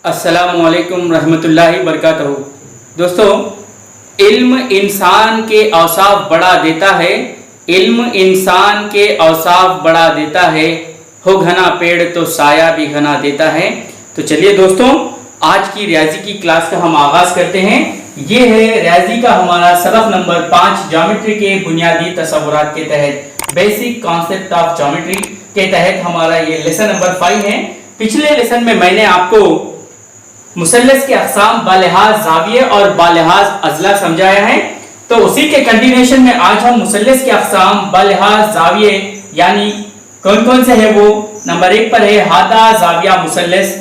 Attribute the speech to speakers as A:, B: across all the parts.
A: अस्सलामुअलैकुम रहमतुल्लाहि बरकातहू। दोस्तों, इल्म इंसान के औसाफ बढ़ा देता है, इल्म इंसान के औसाफ बढ़ा देता है, हो घना पेड़ तो साया भी घना देता है। तो चलिए दोस्तों, आज की रियाजी की क्लास का हम आगाज करते हैं। ये है रियाजी का हमारा सबक नंबर 5 ज्योमेट्री के बुनियादी तसव्वुरात के तहत, बेसिक कॉन्सेप्ट ऑफ ज्योमेट्री के तहत हमारा ये लेसन नंबर 5 है। पिछले लेसन में मैंने आपको मुसल्लस के अक़साम बालिहाज जाविये और बालिहाज अज़ला समझाया है। तो उसी के कंटिन्यूएशन में आज हम मुसल्लस के अक़साम बालिहाज जाविये यानी कौन कौन से है वो नंबर 1 पर है हादा जाविया मुसल्लस।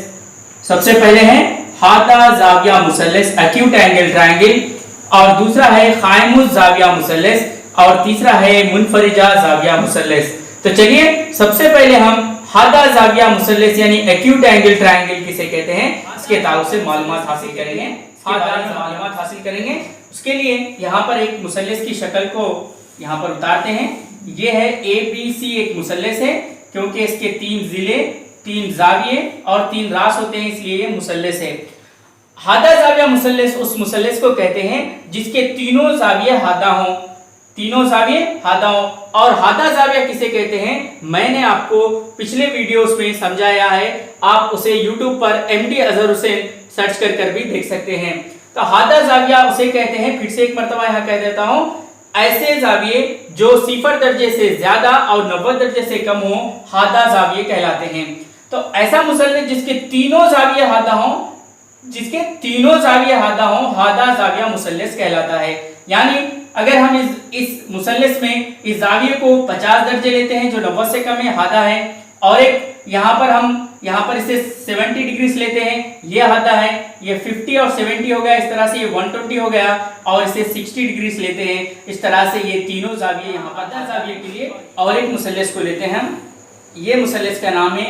A: सबसे पहले है हादा जाविया मुसल्लस एक्यूट एंगल ट्रायंगल, और दूसरा है क़ाइमुज़ जाविया मुसल्लस, और तीसरा है मुनफरिजा जाविया मुसल्लस। तो चलिए सबसे पहले हम हादा जाविया मुसल्लस यानी एक्यूट एंगल ट्रायंगल किसे कहते हैं इसके ताल्लुक से मालूमात हासिल करेंगे, मालूमात हासिल करेंगे। उसके लिए यहाँ पर एक मुसल्लस की शक्ल को यहाँ पर उतारते हैं। ये है ABC एक मुसल्लस है, क्योंकि इसके 3 जिले, 3 जाविये और 3 रास होते हैं, इसलिए ये मुसल्लस है। हादा जाविया मुसल्लस उस मुसल्लस को कहते हैं जिसके तीनों जाविये हादा हों, तीनों जाविये हादा हों। और हादा जाविया किसे कहते हैं मैंने आपको पिछले वीडियोस में समझाया है, आप उसे YouTube पर MD अजहर हुसैन सर्च कर भी देख सकते हैं। तो हादा जाविया उसे कहते हैं, फिर से एक मर्तबा यहाँ कह देता हूँ, ऐसे जाविये जो 0 दर्जे से ज्यादा और 90 दर्जे से कम हो हादा जाविये कहलाते हैं। तो ऐसा मुसल्लस जिसके तीनों जाविये हादा हों, जिसके तीनों जाविये हादा हों, हादा जाविया मुसल्लस कहलाता है। यानी अगर हम इस मुसल्लस में इस जाविये को 50 दर्जे लेते हैं जो 90 से कम है, हादा है, और एक यहाँ पर इसे 70 डिग्री लेते हैं, ये हादा है, ये 50 और 70 हो गया, इस तरह से ये 120 हो गया, और इसे 60 डिग्री लेते हैं, इस तरह से ये तीनों जाविये यहाँ पर हादा जाविये के लिए। और एक मुसल्लस को लेते हैं हम, ये मुसल्लस का नाम है,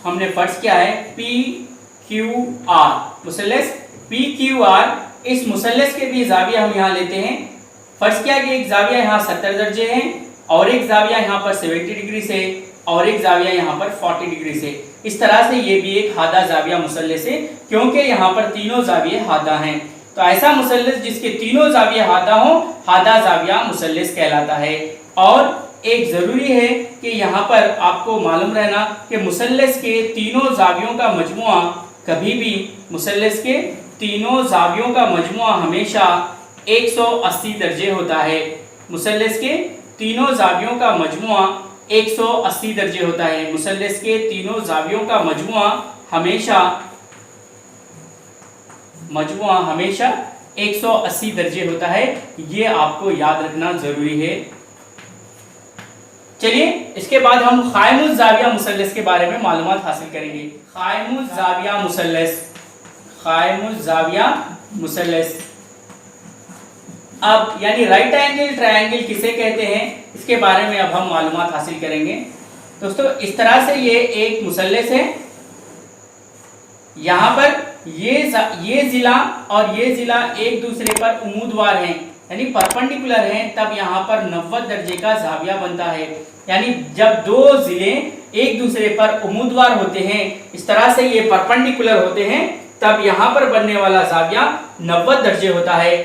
A: हमने फर्ज किया है PQR मुसल्लस PQR। इस मुसल्लस के भी जाविया हम यहाँ लेते हैं। फर्ज किया कि एक जाविया यहाँ 70 दर्जे है, और एक जाविया यहाँ पर 70 डिग्री से, और एक जाविया यहाँ पर 40 डिग्री से। इस तरह से ये भी एक हादा जाविया मुसल्लस है, क्योंकि यहाँ पर तीनों जाविये हादा हैं। तो ऐसा मुसल्लस जिसके तीनों जाविये हादा हो हादा जाविया मुसल्लस कहलाता है। और एक जरूरी है कि यहाँ पर आपको मालूम रहना कि मुसल्लस के तीनों जावियों का मजमुआ कभी भी, मुसल्लस के तीनों जावियों का मजमुआ हमेशा 180 दर्जे होता है। मुसल्लस के तीनों जावियों का मजमुआ 180 दर्जे होता है। मुसल्लस के तीनों जावियों का मजमुआ हमेशा 180 दर्जे होता है। ये आपको याद रखना जरूरी है। चलिए इसके बाद हम क़ाइमुज़ जाविया मुसल्लस के बारे में मालूमात हासिल करेंगे। क़ाइमुज़ जाविया मुसल्लस, क़ाइमुज़ जाविया मुसल्लस। अब यानी राइट एंगल ट्रायंगल किसे कहते हैं इसके बारे में अब हम मालूमात हासिल करेंगे। दोस्तों, इस तरह से ये एक मुसल्लस है, यहाँ पर ये जिला और ये जिला एक दूसरे पर उम्मीदवार हैं, यानी परपेंडिकुलर हैं, तब यहाँ पर 90 दर्जे का जाविया बनता है। यानी जब 2 जिले एक दूसरे पर उम्मीदवार होते हैं, इस तरह से ये परपेंडिकुलर होते हैं, तब यहाँ पर बनने वाला जाविया 90 दर्जे होता है।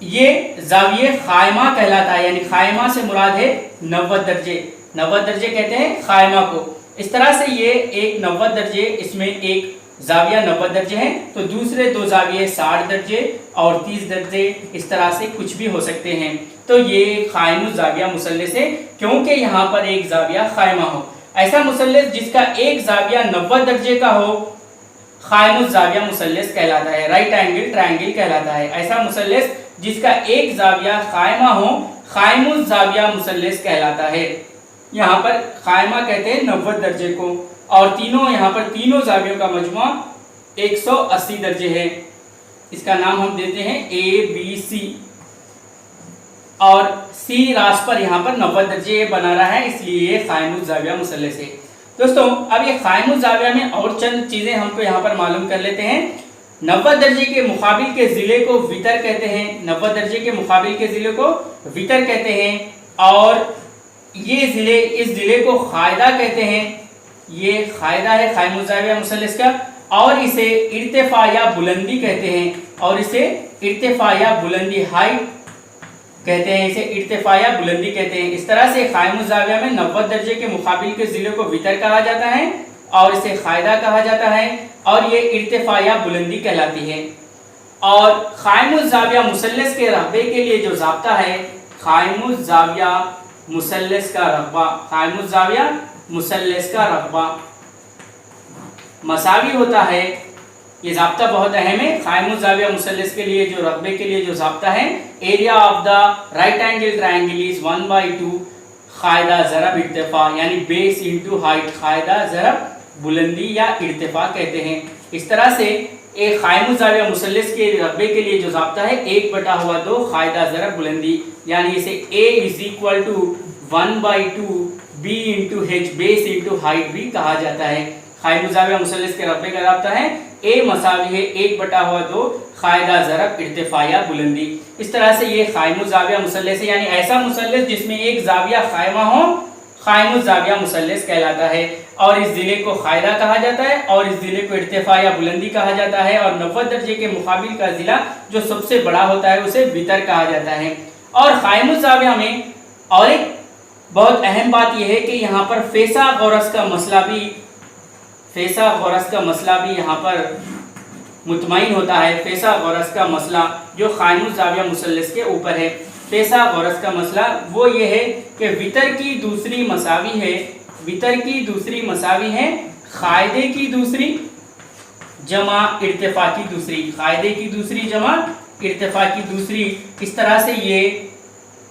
A: ये जाविये क़ाइमा कहलाता है, यानी क़ाइमा से मुराद है 90 दर्जे। 90 दर्जे कहते हैं क़ाइमा को। इस तरह से ये एक 90 दर्जे, इसमें एक जाविया 90 दर्जे हैं, तो दूसरे 2 जाविये 60 दर्जे और 30 दर्जे, इस तरह से कुछ भी हो सकते हैं। तो ये क़ाइमुज़ जाविया मुसल्लस है, क्योंकि यहाँ पर एक जाविया क़ाइमा हो। ऐसा मुसल्लस जिसका एक जाविया 90 दर्जे का हो क़ाइमुज़ जाविया मुसल्लस कहलाता है, राइट एंगल ट्रायंगल कहलाता है। ऐसा मुसल्लस जिसका एक जाविया क़ाइमा हो क़ाइमुज़ जाविया मुसल्लस कहलाता है। यहाँ पर क़ाइमा कहते हैं 90 दर्जे को, और तीनों यहाँ पर तीनों जावियों का मजमुआ 180 दर्जे है। इसका नाम हम देते हैं ABC, और C रास पर यहाँ पर 90 दर्जे बना रहा है, इसलिए ये क़ाइमुज़ जाविया मुसल्लस है। दोस्तों, अब ये क़ाइमुज़ जाविया में और चंद चीजें हमको यहाँ पर मालूम कर लेते हैं। 90 दर्जे के मुकाबिल के जिले को वितर कहते हैं, 90 दर्जे के मुकाबिल के जिले को वितर कहते हैं, और ये जिले, इस जिले को क़ायदा कहते हैं। ये क़ायदा है क़ाइमुज़ जाविया मुसल्लस का। اور اسے ارتفاع یا بلندی کہتے ہیں، اور اسے ارتفاع یا بلندی ہائٹ کہتے ہیں، اسے ارتفاع یا بلندی کہتے ہیں۔ اس طرح سے قائم الزاویہ میں 90 درجے کے مقابل کے ضلع کو وتر کہا جاتا ہے اور اسے قاعدہ کہا جاتا ہے، اور یہ ارتفاع یا بلندی کہلاتی ہے۔ اور قائم الزاویہ مثلث کے رقبے کے لیے جو ضابطہ ہے، قائم الزاویہ مثلث کا رقبہ، قائم الزاویہ مثلث کا رقبہ مساوی ہوتا ہے۔ یہ ضابطہ بہت اہم ہے۔ قائم الزاویہ مثلث کے لیے جو رقبے کے لیے جو ضابطہ ہے، area of the right angle triangle is 1/2 قاعدہ ضرب ارتفاع، یعنی بیس انٹو ہائٹ، قاعدہ ضرب بلندی یا ارتفاع کہتے ہیں۔ اس طرح سے ایک قائم الزاویہ مثلث کے رقبے کے لیے جو ضابطہ ہے 1/2 قاعدہ ضرب بلندی، یعنی اسے A = 1/2 B × H base into height بھی کہا جاتا ہے۔ قائم الزاویہ مثلث کے رقبے کا ضابطہ ہے A مساوی ہے 1/2 قاعدہ ضرب ارتفاع یا بلندی۔ اس طرح سے یہ قائم الزاویہ مثلث ہے، یعنی ایسا مثلث جس میں ایک زاویہ قائمہ ہو، قائم الزاویہ مثلث کہلاتا ہے، اور اس ضلع کو قاعدہ کہا جاتا ہے اور اس ضلع کو ارتفاع یا بلندی کہا جاتا ہے، اور 90 درجے کے مقابل کا ضلع جو سب سے بڑا ہوتا ہے اسے وتر کہا جاتا ہے۔ اور قائم الزاویہ میں اور ایک بہت اہم بات یہ ہے کہ یہاں پر فیثاغورس کا مسئلہ بھی یہاں پر مطمئن ہوتا ہے۔ فیثاغورس کا مسئلہ جو قائم الزاویہ مثلث کے اوپر ہے، فیثاغورس کا مسئلہ وہ یہ ہے کہ وتر کی دوسری مساوی ہے قاعدے کی دوسری جمع ارتفاع کی دوسری، قاعدے کی دوسری جمع ارتفاع کی دوسری۔ اس طرح سے یہ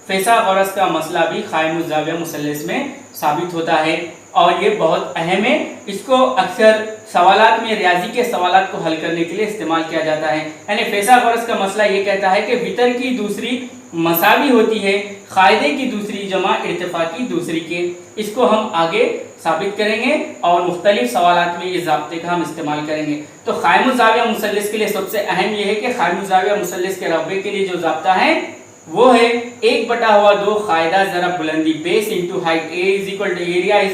A: فیثاغورس کا مسئلہ بھی قائم الزاویہ مثلث میں ثابت ہوتا ہے، اور یہ بہت اہم ہے۔ اس کو اکثر سوالات میں، ریاضی کے سوالات کو حل کرنے کے لیے استعمال کیا جاتا ہے۔ یعنی فیثاغورس کا مسئلہ یہ کہتا ہے کہ وتر کی دوسری مساوی ہوتی ہے قاعدے کی دوسری جمع ارتفاع کی دوسری کے۔ اس کو ہم آگے ثابت کریں گے اور مختلف سوالات میں یہ ضابطے کا ہم استعمال کریں گے۔ تو قائم الزاویہ مثلث کے لیے سب سے اہم یہ ہے کہ قائم الزاویہ مثلث کے رقبے کے لیے جو ضابطہ ہے وہ ہے 1/2 قاعدہ ضرب بلندی، بیس into height, area =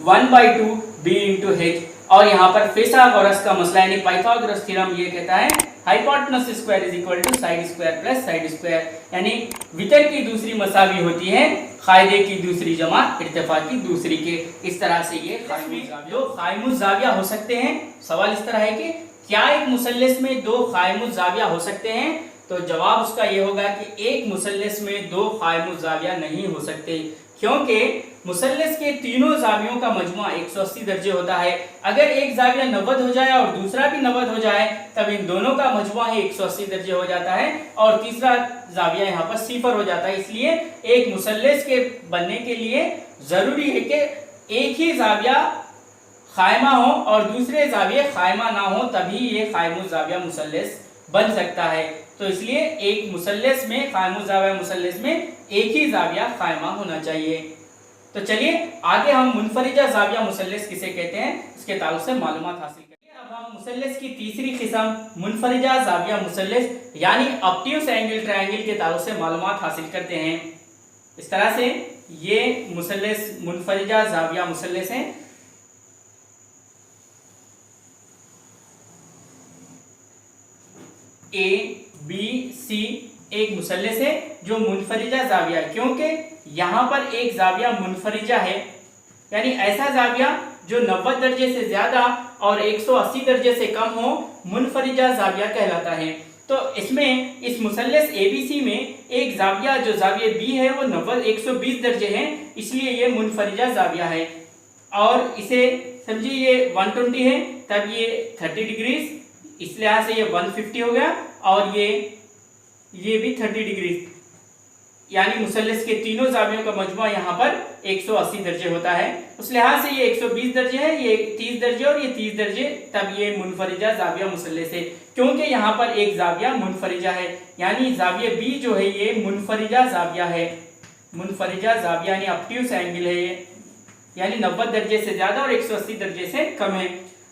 A: 1/2 B × H۔ اور یہاں پر فیثاغورس کا مسئلہ یعنی پائتھاگورس تھیورم یہ کہتا ہے hypotenuse square = side square plus side square, یعنی وتر کی دوسری مساوی ہوتی ہے قاعدے کی دوسری جمع ارتفاع کی دوسری کے۔ اس طرح سے یہ دو قائم الزاویہ ہو سکتے ہیں۔ سوال اس طرح ہے کہ کیا ایک مثلث میں 2 قائم الزاویہ ہو سکتے ہیں؟ تو جواب اس کا یہ ہوگا کہ ایک مثلث میں 2 قائم الزاویہ نہیں ہو سکتے، کیونکہ مثلث کے تینوں زاویوں کا مجموعہ 180 درجے ہوتا ہے۔ اگر ایک زاویہ 90 ہو جائے اور دوسرا بھی 90 ہو جائے تب ان دونوں کا مجموعہ ہی 180 درجے ہو جاتا ہے، اور تیسرا زاویہ یہاں پر 0 ہو جاتا ہے۔ اس لیے ایک مثلث کے بننے کے لیے ضروری ہے کہ ایک ہی زاویہ قائمہ ہو اور دوسرے زاویے قائمہ نہ ہو، تبھی یہ قائم الزاویہ مثلث بن سکتا ہے۔ تو اس لیے ایک مثلث میں، قائم الزاویہ مثلث میں ایک ہی زاویہ قائمہ ہونا چاہیے۔ تو چلیے آگے ہم منفرجہ زاویہ مثلث کسے کہتے ہیں اس کے تعلق سے معلومات حاصل کریں گے۔ اب ہم مثلث کی تیسری قسم منفرجہ زاویہ مثلث یعنی آبٹیوس اینگل ٹرائنگل کے تعلق سے معلومات حاصل کرتے ہیں۔ اس طرح سے یہ مثلث منفرجہ زاویہ مثلث ہیں۔ ABC ایک مثلث ہے جو منفرجہ زاویہ ہے، کیونکہ یہاں پر ایک زاویہ منفرجہ ہے، یعنی ایسا زاویہ جو 90 درجے سے زیادہ اور 180 درجے سے کم ہو منفرجہ زاویہ کہلاتا ہے۔ تو اس میں اس مثلث ABC میں ایک زاویہ جو زاویہ B ہے وہ 120 درجے ہیں، اس لیے یہ منفرجہ زاویہ ہے، اور اسے سمجھیے یہ 120 ہے تب یہ 30 ڈگریز، اس لحاظ سے یہ 150 ہو گیا، اور یہ بھی 30 ڈگری، یعنی مثلث کے تینوں زاویوں کا مجموعہ یہاں پر 180 درجے ہوتا ہے۔ اس لحاظ سے یہ 120 درجے ہے، یہ 30 درجے اور یہ 30 درجے، تب یہ منفرجہ زاویہ مثلث ہے، کیونکہ یہاں پر ایک زاویہ منفرجہ ہے، یعنی زاویہ B جو ہے یہ منفرجہ زاویہ ہے، منفرجہ زاویہ یعنی آبٹیوس اینگل ہے یہ، یعنی 90 درجے سے زیادہ اور 180 درجے سے کم ہے۔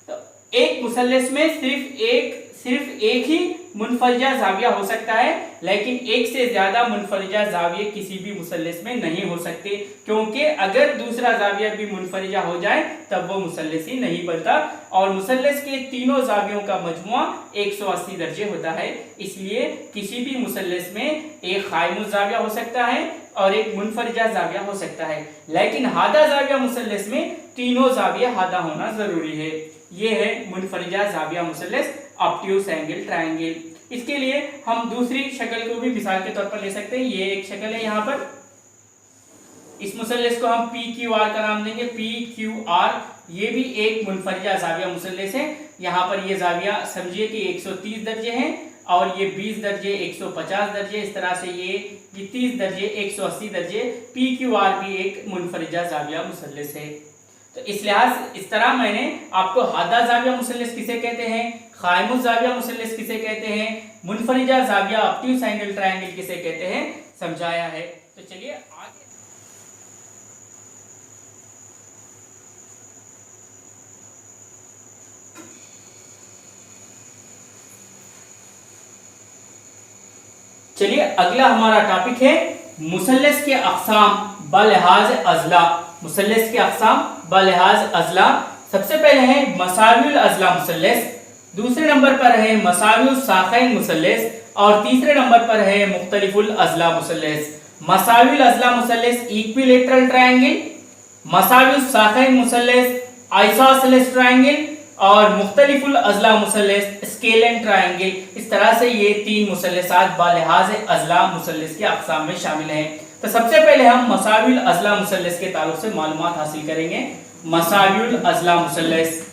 A: تو ایک مثلث میں صرف ایک ہی मुनफरिजा जाविया हो सकता है, लेकिन एक से ज्यादा मुनफरिजा जाविये किसी भी मुसल्लिस में नहीं हो सकते, क्योंकि अगर दूसरा जाविया भी मुनफरिजा हो जाए तब वो मुसल्लिस ही नहीं बनता। और मुसल्लिस के तीनों जावियों का मजमुआ 180 दर्जे होता है। इसलिए किसी भी मुसल्लिस में एक कायमुज जाविया हो सकता है और एक मुनफरिजा जाविया हो सकता है, लेकिन हादा जाविया मुसल्लिस में तीनों जाविया हादा होना जरूरी है। ये है मुनफरिजा जाविया मुसल्लिस ऑब्ट्यूज एंगल ट्रायंगल। इसके लिए हम दूसरी शक्ल को भी मिसाल के तौर पर ले सकते हैं। ये एक शक्ल है, यहाँ पर इस मुसल्लिस को हम पी क्यू आर का नाम देंगे, पी क्यू आर। ये भी एक मुनफरिजा जाविया मुसल्लिस है। यहाँ पर ये जाविया समझिए कि 130 दर्जे हैं और ये 20 दर्जे, 150 दर्जे, इस तरह से ये 30 दर्जे, 180 दर्जे। पी क्यू आर भी एक मुनफरिजा जाविया मुसल्लिस है। तो इस लिहाज इस तरह मैंने आपको हादा जाविया मुसल्लिस किसे कहते हैं, कायमुज जाविया मुसल्लिस किसे कहते हैं, मुनफरिजा जाविया ऑब्ट्यूज एंगल ट्रायंगल किसे कहते हैं समझाया है। तो चलिए आगे अगला हमारा टॉपिक है मुसल्लिस के अक़साम बलिहाज अज़ला। मुसल्लिस के अक़साम बलिहाज अज़ला। सबसे पहले है मसाविल अज़ला मुसल्लिस, दूसरे नंबर पर है मसाविल साक़ैन मुसल्लिस और तीसरे नंबर पर है मुख्तलिफुल अज़ला मुसल्लिस। मसाविल अज़ला मुसल्लिस इक्विलेटरल ट्रायंगल, मसाविल साक़ैन मुसल्लिस आइसोसेलेस ट्रायंगल और मुख्तलिफुल अज़ला मुसल्लिस स्केलन ट्रायंगल। इस तरह से ये तीन मुसल्लिसात बालिहाज अज़ला मुसल्लिस के अक़साम में शामिल हैं। तो सबसे पहले हम मसाविल अज़ला मुसल्लिस के ताल्लुक से मालूमात हासिल करेंगे। मसाविल अज़ला मुसल्लिस,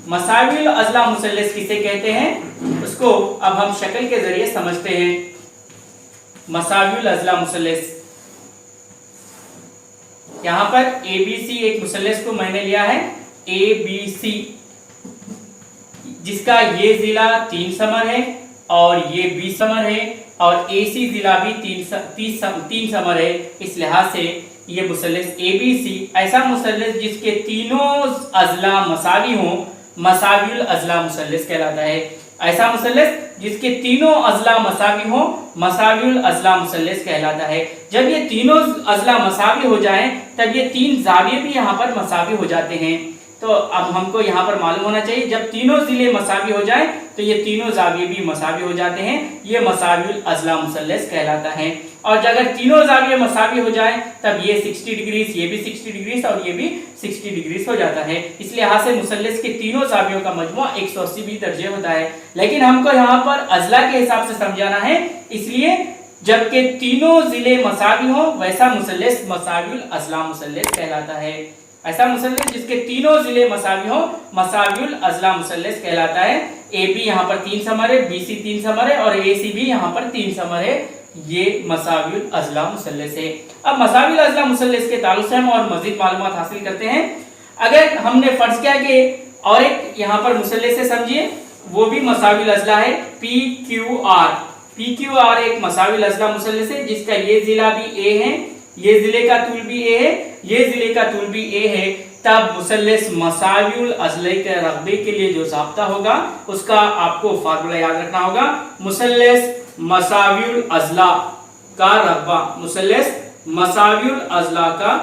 A: मसाविल अज़ला मुसल्लिस किसे कहते हैं उसको अब हम शक्ल के जरिए समझते हैं। मसाविल अज़ला मुसल्लिस, यहाँ पर ABC एक मुसल्लिस को मैंने लिया है ABC, जिसका ये जिला 3 समर है और ये 20 समर है और AC जिला भी 3 समर है। इस लिहाज से ये मुसल्लिस ABC ऐसा मुसल्लिस जिसके तीनों अज़ला मसावी हों, मसाविल अज़ला मुसल्लिस कहलाता है। ऐसा मुसल्लिस जिसके तीनों अज़ला मसावी हों, मसाविल अज़ला मुसल्लिस कहलाता है। जब ये तीनों अज़ला मसावी हो जाएं तब ये तीन जाविये भी यहाँ पर मसावी हो जाते हैं। तो अब हमको यहाँ पर मालूम होना चाहिए जब तीनों जिले मसावी हो जाएं तो ये तीनों जाविये भी मसावी हो जाते हैं, ये मसाविल अज़ला मुसल्लिस कहलाता है। और अगर तीनों जाविये मसावी हो जाएं तब ये 60 डिग्रीज, ये भी 60 डिग्रीज और ये भी 60 डिग्रीज हो जाता है। इसलिए यहाँ से मुसल्लिस के तीनों जावियों का मजमुआ 180 दर्जे होता है। लेकिन हमको यहाँ पर अज़ला के हिसाब से समझाना है, इसलिए जबकि तीनों जिले मसावी हो वैसा मुसल्लिस मसाविल अज़ला मुसल्लिस कहलाता है। ऐसा मुसल्लिस जिसके तीनों जिले मसावी हो मसाविल अज़ला मुसल्लिस कहलाता है। AB यहाँ पर 3 समर है, BC 3 समर है और AC भी यहाँ पर 3 समर है। ये मसाविल अज़ला मुसल्लिस है। अब मसाविल अज़ला मुसल्लिस के ताल्लुक से हम और मजीद मालूमात हासिल करते हैं। अगर हमने फर्ज किया कि और एक यहाँ पर मुसल्लिस है, समझिए वो भी मसाविल अज़ला है, PQR। PQR एक मसाविल अज़ला मुसल्लिस है जिसका ये जिला भी A है, ये जिले का तूल भी A है, ये जिले का तूल भी A है। तब मुसल्लिस मसाविल अज़ला के रकबे के लिए जो ज़ाब्ता होगा उसका आपको फार्मूला याद रखना होगा। मुसल्लिस मसाविल अज़ला का रकबा, मुसल्लिस मसाविल अज़ला का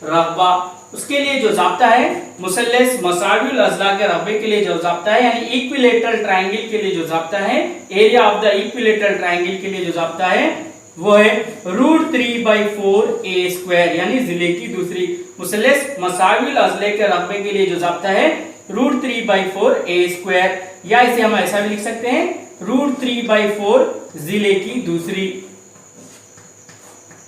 A: रकबा, उसके लिए जो ज़ाब्ता है मुसल्लिस मसाविल अज़ला के रकबे के लिए जो ज़ाब्ता है, यानी इक्विलेटरल ट्रायंगल के लिए जो ज़ाब्ता है, area of the equilateral triangle के लिए जो ज़ाब्ता है वो है √3/4a², यानी जिले की दूसरी। मुसल्लिस मसाविल अज़ला के रकबे के लिए जो ज़ाब्ता है √3/4a², या इसे हम ऐसा भी लिख सकते हैं √3/4 जिले की दूसरी।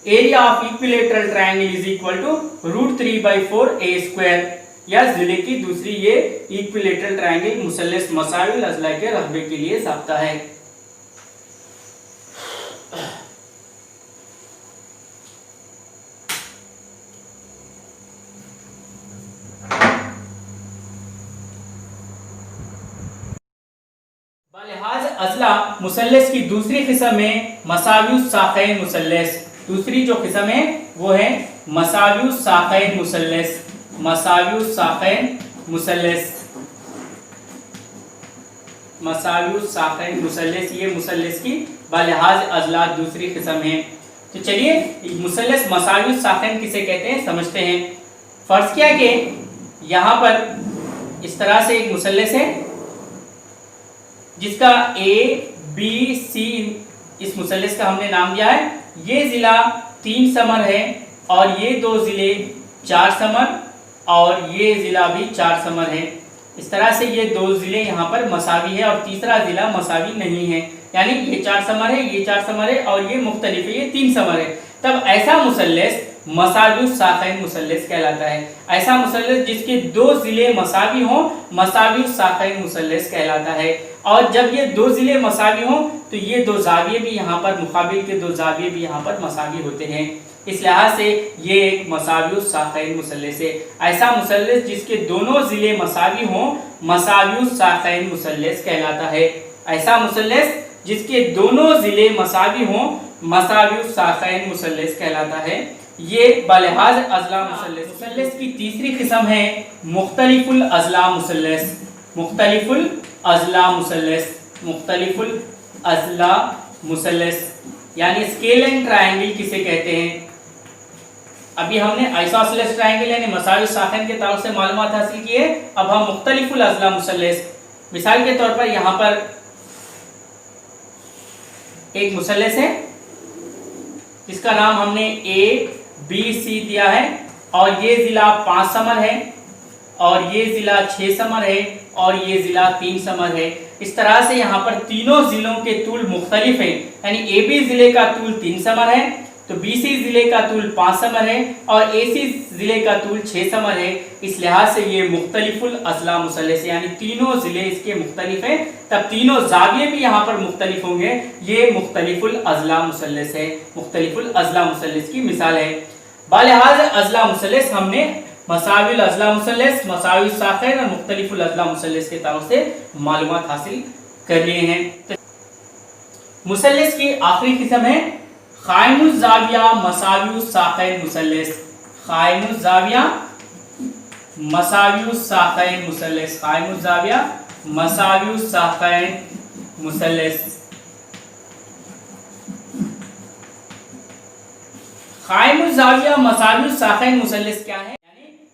A: Area of equilateral triangle is equal to √3/4a², या जिले की दूसरी ये इक्विलेटरल ट्रायंगल मुसल्लिस मसाविल अज़ला के रकबे के लिए ज़ाब्ता है। बालिहाज अज़ला मुसल्लिस की दूसरी किस्म है मसाविल साक़ैन मुसल्लिस। दूसरी जो किस्म है वो है मसाविल साक़ैन मुसल्लिस, मसाविल साक़ैन मुसल्लिस। मसावी साखैन मुसल्लस, ये मुसल्लस की बलिहाज अजलात दूसरी किस्म है। तो चलिए मुसल्लस मसावी साखैन किसे कहते हैं समझते हैं। फर्ज किया कि यहाँ पर इस तरह से एक मुसल्लस है जिसका ABC इस मुसल्लस का हमने नाम दिया है। ये ज़िला 3 समर है और ये 2 ज़िले 4 समर और ये ज़िला भी 4 समर है। इस तरह से ये 2 ज़िले यहाँ पर मसावी है और तीसरा ज़िला मसावी नहीं है, यानी ये 4 समर है, ये 4 समर है और ये मुख्तलिफ है, ये 3 समर है। तब ऐसा मुसल्लस मसावी साखैन मुसल्लस कहलाता है। ऐसा मुसल्लस जिसके 2 ज़िले मसावी हों मसावी साखैन मुसल्लस कहलाता है। और जब ये 2 ज़िले मसावी हों तो ये 2 जाविये भी यहाँ पर मुकाबिल के 2 जाविये भी यहाँ पर मसावी होते हैं। इस लिहाज से ये एक मसावी साखैन मुसल्लस है। ऐसा मुसल्लस जिसके दोनों ज़िले मसावी हों मसावी साखैन मुसल्लस कहलाता है। ऐसा मुसल्लस जिसके दोनों ज़िले मसावी हों मसावी साखैन मुसल्लस कहलाता है। ये बलिहाज अज़ला मुसल्लस। मुसल्लस की तीसरी किस्म है मुख्तलिफुल अज़ला मुसल्लस। मुख्तलिफुल अज़ला मुसल्लस, मुख्तलिफुल अज़ला मुसल्लस यानी स्केल एंड ट्रायंगल किसे कहते हैं। अभी हमने आइसोसेलेस ट्रायंगल यानी मसावी साखैन के ताल्लुक से मालूमात हासिल की है। अब हम मुख्तलिफुल अज़ला मुसल्लस, मिसाल के तौर पर यहाँ पर एक मुसल्लस है जिसका नाम हमने ABC दिया है और ये ज़िला 5 समर है और ये ज़िला 6 समर है और ये ज़िला 3 समर है। इस तरह से यहाँ पर तीनों ज़िलों के तूल मुख्तलिफ हैं, यानी AB ज़िले का तूल 3 समर है तो BC ज़िले का तूल 5 समर है और AC ज़िले का तूल 6 समर है। इस लिहाज से ये मुख्तलिफुल अज़ला मुसल्लस है, यानी तीनों ज़िले इसके मुख्तलिफ हैं, तब तीनों जाविये भी यहाँ पर मुख्तलिफ होंगे। ये मुख्तलिफुल अज़ला मुसल्लस है, मुख्तलिफुल अज़ला मुसल्लस की मिसाल है। बलिहाज अज़ला मुसल्लस हमने मसाविल अज़ला मुसल्लस, मसावी साखैन और मुख्तलिफुल अज़ला मुसल्लस के ताल्लुक से मालूमात हासिल कर लिए हैं। मुसल्लस की आखिरी किस्म है क़ाइमुज़ ज़ाविया मसावी साखैन मुसल्लस। क़ाइमुज़ ज़ाविया मसावी साखैन मुसल्लस, क़ाइमुज़ ज़ाविया मसावी साखैन मुसल्लस। क़ाइमुज़ ज़ाविया मसावी साखैन मुसल्लस क्या है,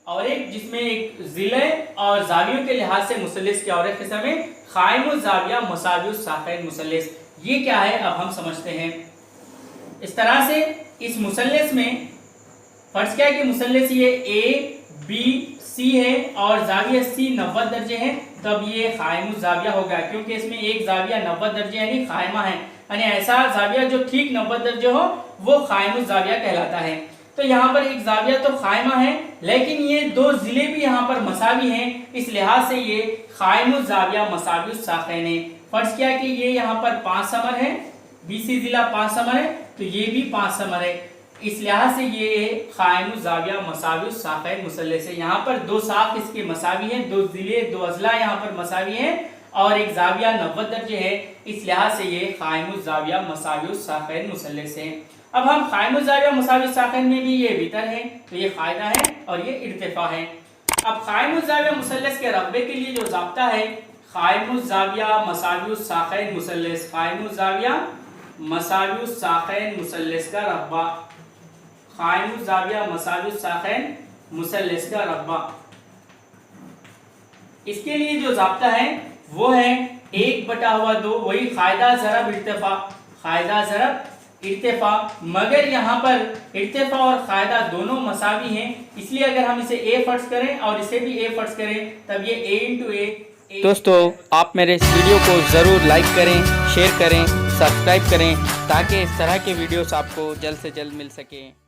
A: और एक जिसमें एक ज़िले और जावियों के लिहाज से मुसल्लस की और एक किस्म है क़ाइमुज़ ज़ाविया मसावी साखैन मुसल्लस। ये क्या है अब हम समझते हैं। इस तरह से इस मुसल्लस में फर्ज क्या है कि मुसल्लस ये ABC है और जाविया C 90 दर्जे हैं, तब ये क़ाइमुज़ ज़ाविया होगा क्योंकि इसमें एक जाविया 90 दर्जे यानी क़ाइमा है, यानी ऐसा जाविया जो ठीक 90 दर्जे हो वो क़ाइमुज़ ज़ाविया कहलाता है। तो यहाँ पर एक जाविया तो क़ाइमा है लेकिन ये 2 ज़िले भी यहाँ पर मसावी हैं, इस लिहाज से ये क़ाइमुज़ ज़ाविया मसावी साखैन है। फर्ज किया कि ये यहाँ पर 5 समर है, BC ज़िला 5 समर है तो ये भी 5 समर है, इस लिहाज से ये क़ाइमुज़ ज़ाविया मसावी साखैन मुसल्लस है। यहाँ पर 2 साख इसके मसावी हैं, 2 ज़िले 2 अज़ला यहाँ पर मसावी हैं और एक जाविया 90 दर्जे है, इस लिहाज से ये क़ाइमुज़ ज़ाविया मसावी साखैन मुसल्लस है। अब हम क़ाइमुज़ ज़ाविया मसावी साखैन में भी ये वितर है तो ये क़ायदा है और ये इर्तिफ़ा है। अब क़ाइमुज़ ज़ाविया मुसल्लस के रक़बे के लिए जो ज़ाब्ता है क़ाइमुज़ ज़ाविया मसावी साखैन मुसल्लस, क़ाइमुज़ ज़ाविया मसावी साखैन मुसल्लस का रक़बा, क़ाइमुज़ ज़ाविया मसावी साखैन मुसल्लस का रक़बा। इसके लिए जो ज़ाब्ता है वो है 1/2, वही क़ायदा ज़रब इर्तिफ़ा, क़ायदा ज़रब इर्तिफ़ा, मगर यहाँ पर इर्तिफ़ा और क़ायदा दोनों मसावी हैं, इसलिए अगर हम इसे A फर्ज करें और इसे भी A फर्ज करें तब ये A इंटू A।
B: दोस्तों आप मेरे इस वीडियो को ज़रूर लाइक करें, शेयर करें, सब्सक्राइब करें ताकि इस तरह के वीडियोस आपको जल्द से जल्द मिल सकें।